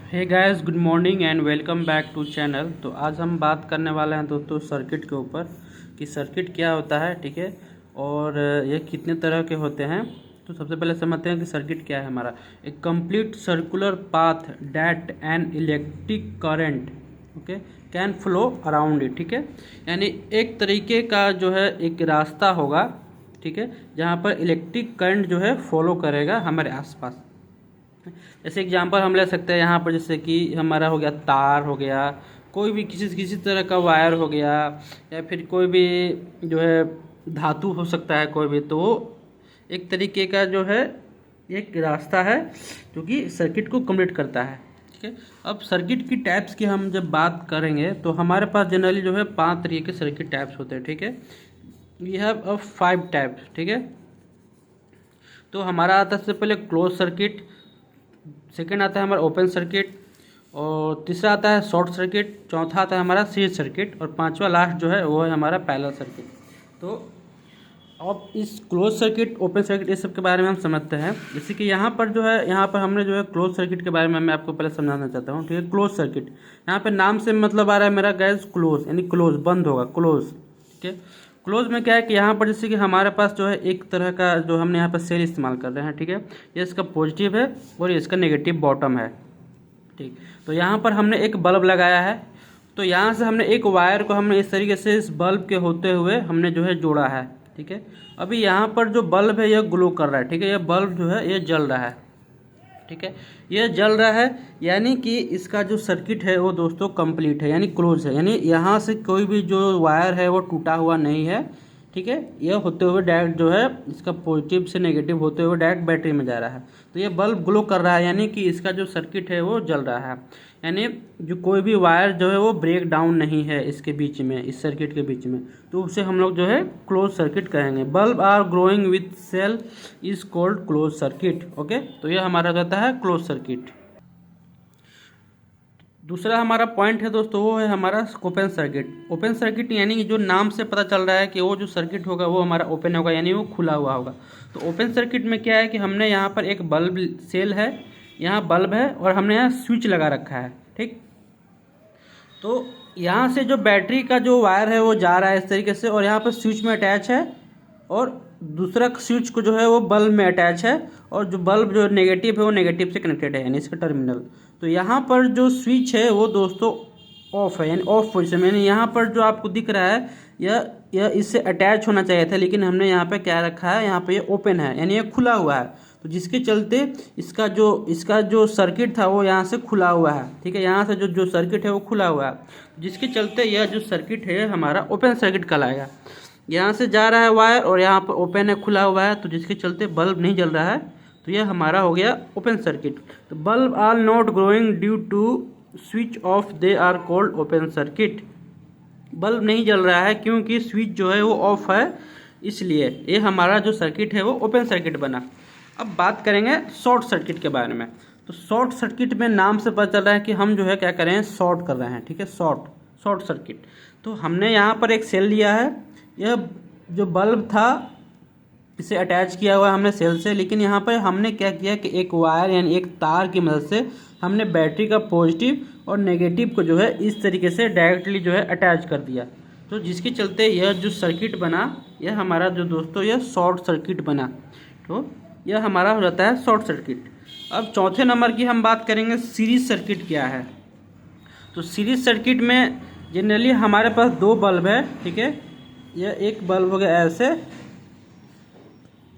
Hey guys, good morning and welcome back to channel. तो आज हम बात करने वाले हैं दोस्तों सर्किट के ऊपर कि सर्किट क्या होता है, ठीक है, और ये कितने तरह के होते हैं। तो सबसे पहले समझते हैं कि सर्किट क्या है हमारा। एक complete circular path that an electric current okay can flow around it, ठीक है। यानी एक तरीके का जो है एक रास्ता होगा, ठीक है, जहाँ पर इलेक्ट्रिक करंट जो है फॉलो करेगा हमारे आसपास। जैसे एग्जांपल हम ले सकते हैं यहाँ पर, जैसे कि हमारा हो गया तार हो गया, कोई भी किसी किसी तरह का वायर हो गया, या फिर कोई भी जो है धातु हो सकता है कोई भी। तो एक तरीके का जो है एक रास्ता है जो कि सर्किट को कंप्लीट करता है, ठीक है। अब सर्किट की टाइप्स की हम जब बात करेंगे तो हमारे पास जनरली जो है 5 तरीके के सर्किट टाइप्स होते हैं, ठीक है। वी हैव 5 टाइप्स, ठीक है। तो हमारा आता है सबसे पहले क्लोज सर्किट, सेकेंड आता है हमारा ओपन सर्किट, और तीसरा आता है शॉर्ट सर्किट, चौथा आता है हमारा सीरीज सर्किट, और पांचवा लास्ट जो है वो है हमारा पैरेलल सर्किट। तो अब इस क्लोज सर्किट, ओपन सर्किट, इस सब के बारे में हम समझते हैं। जैसे कि यहाँ पर जो है, यहाँ पर हमने जो है क्लोज सर्किट के बारे में मैं आपको पहले समझाना चाहता हूँ, ठीक है। क्लोज सर्किट यहाँ पे नाम से मतलब आ रहा है मेरा गैस क्लोज, यानी क्लोज बंद होगा, क्लोज, ठीक है। क्लोज में क्या है कि यहाँ पर जैसे कि हमारे पास जो है एक तरह का जो हमने यहाँ पर सेल इस्तेमाल कर रहे हैं, ठीक है। ये इसका पॉजिटिव है और ये इसका नेगेटिव बॉटम है, ठीक। तो यहाँ पर हमने एक बल्ब लगाया है, तो यहाँ से हमने एक वायर को हमने इस तरीके से इस बल्ब के होते हुए हमने जो है जोड़ा है, ठीक है। अभी यहाँ पर जो बल्ब है यह ग्लो कर रहा है, ठीक है। यह बल्ब जो है ये जल रहा है, ठीक है। यह जल रहा है, यानी कि इसका जो सर्किट है वो दोस्तों कंप्लीट है, यानी क्लोज है। यानी यहाँ से कोई भी जो वायर है वो टूटा हुआ नहीं है, ठीक है। यह होते हुए डायरेक्ट जो है इसका पॉजिटिव से नेगेटिव होते हुए डायरेक्ट बैटरी में जा रहा है। तो ये बल्ब ग्लो कर रहा है, यानी कि इसका जो सर्किट है वो जल रहा है। यानी जो कोई भी वायर जो है वो ब्रेक डाउन नहीं है इसके बीच में, इस सर्किट के बीच में, तो उसे हम लोग जो है क्लोज सर्किट कहेंगे। Bulb are growing with cell is called close circuit, okay. तो यह हमारा रहता है क्लोज सर्किट। दूसरा हमारा पॉइंट है दोस्तों वो है हमारा ओपन सर्किट। ओपन सर्किट यानी कि जो नाम से पता चल रहा है कि वो जो सर्किट होगा वो हमारा ओपन होगा, यानी वो खुला हुआ होगा। तो ओपन सर्किट में क्या है कि हमने यहाँ पर एक बल्ब सेल है, यहाँ बल्ब है, और हमने यहाँ स्विच लगा रखा है, ठीक। तो यहाँ से जो बैटरी का जो वायर है वो जा रहा है इस तरीके से, और यहाँ पर स्विच में अटैच है, और दूसरा स्विच को जो है वो बल्ब में अटैच है, और जो बल्ब जो नेगेटिव है वो नेगेटिव से कनेक्टेड है, यानी इसका टर्मिनल। तो यहाँ पर जो स्विच है वो दोस्तों ऑफ है, यानी ऑफ पोजिशन में। यानी यहाँ पर जो आपको दिख रहा है यह इससे अटैच होना चाहिए था, लेकिन हमने यहाँ पे क्या रखा है, यहाँ पे ये ओपन है, यानी ये खुला हुआ है। तो जिसके चलते इसका जो सर्किट था वो यहाँ से खुला हुआ है, ठीक है। यहाँ से जो सर्किट है वो खुला हुआ है, जिसके चलते यह जो सर्किट है हमारा ओपन सर्किट कहलाएगा। यहाँ से जा रहा है वायर और यहाँ पर ओपन है, खुला हुआ है, तो जिसके चलते बल्ब नहीं जल रहा है, तो यह हमारा हो गया ओपन सर्किट। तो bulb are not growing due to switch off, they are called open circuit. Bulb नहीं जल रहा है क्योंकि स्विच जो है वो ऑफ है, इसलिए ये हमारा जो सर्किट है वो ओपन सर्किट बना। अब बात करेंगे शॉर्ट सर्किट के बारे में। तो शॉर्ट सर्किट में नाम से पता चल रहा है कि हम जो है क्या कर रहे हैं, शॉर्ट कर रहे हैं, ठीक है, शॉर्ट सर्किट। तो हमने यहाँ पर एक सेल लिया है, यह जो बल्ब था इसे अटैच किया हुआ है हमने सेल से, लेकिन यहाँ पर हमने क्या किया कि एक वायर यानी एक तार की मदद से हमने बैटरी का पॉजिटिव और नेगेटिव को जो है इस तरीके से डायरेक्टली जो है अटैच कर दिया। तो जिसके चलते यह जो सर्किट बना, यह हमारा जो दोस्तों यह शॉर्ट सर्किट बना। तो यह हमारा हो जाता है शॉर्ट सर्किट। अब चौथे नंबर की हम बात करेंगे सीरीज सर्किट क्या है। तो सीरीज सर्किट में जनरली हमारे पास 2 बल्ब है, ठीक है। यह एक बल्ब हो गया ऐसे,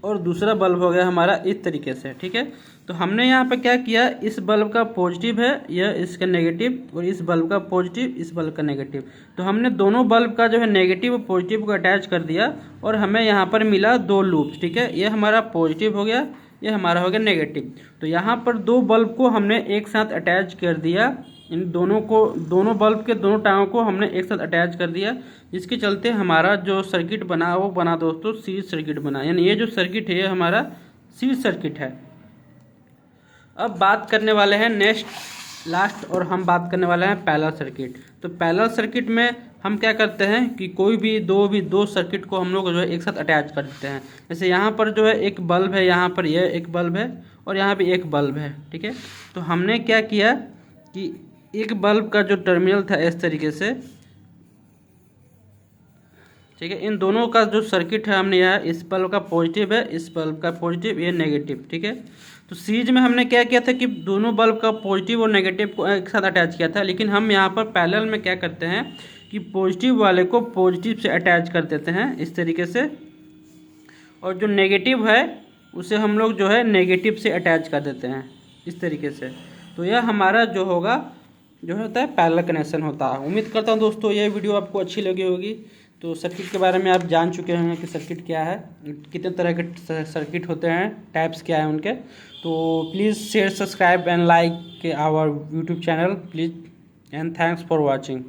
और दूसरा बल्ब हो गया हमारा इस तरीके से, ठीक है। तो हमने यहाँ पे क्या किया, इस बल्ब का पॉजिटिव है, यह इसका नेगेटिव, और इस बल्ब का पॉजिटिव, इस बल्ब का नेगेटिव। तो हमने दोनों बल्ब का जो है नेगेटिव और पॉजिटिव को अटैच कर दिया, और हमें यहाँ पर मिला 2 लूप्स, ठीक है। यह हमारा पॉजिटिव हो गया, यह हमारा हो गया नेगेटिव। तो यहाँ पर 2 बल्ब को हमने एक साथ अटैच कर दिया, इन दोनों बल्ब के दोनों टांगों को हमने एक साथ अटैच कर दिया, जिसके चलते हमारा जो सर्किट बना वो बना दोस्तों सीरीज सर्किट बना। यानी ये जो सर्किट है ये हमारा सीरीज सर्किट है। अब बात करने वाले हैं नेक्स्ट लास्ट, और हम बात करने वाले हैं पैरेलल सर्किट। तो पैरेलल सर्किट में हम क्या करते हैं कि कोई भी दो सर्किट को हम लोग जो है एक साथ अटैच कर देते हैं। जैसे यहाँ पर जो है एक बल्ब है, यहाँ पर यह एक बल्ब है, और यहाँ भी एक बल्ब है, ठीक है। तो हमने क्या किया कि एक बल्ब का जो टर्मिनल था इस तरीके से, ठीक है, इन दोनों का जो सर्किट है हमने यहाँ, इस बल्ब का पॉजिटिव है, इस बल्ब का पॉजिटिव, ये नेगेटिव, ठीक है। तो सीरीज में हमने क्या किया था कि दोनों बल्ब का पॉजिटिव और नेगेटिव को एक साथ अटैच किया था, लेकिन हम यहाँ पर पैरेलल में क्या करते हैं कि पॉजिटिव वाले को पॉजिटिव से अटैच कर देते हैं इस तरीके से, और जो नेगेटिव है उसे हम लोग जो है नेगेटिव से अटैच कर देते हैं इस तरीके से। तो यह हमारा जो होगा, जो होता है पैरेलल कनेक्शन होता है। उम्मीद करता हूँ दोस्तों ये वीडियो आपको अच्छी लगी होगी। तो सर्किट के बारे में आप जान चुके होंगे कि सर्किट क्या है, कितने तरह के सर्किट होते हैं, टाइप्स क्या है उनके। तो please share, subscribe and like our YouTube channel please, and thanks for watching.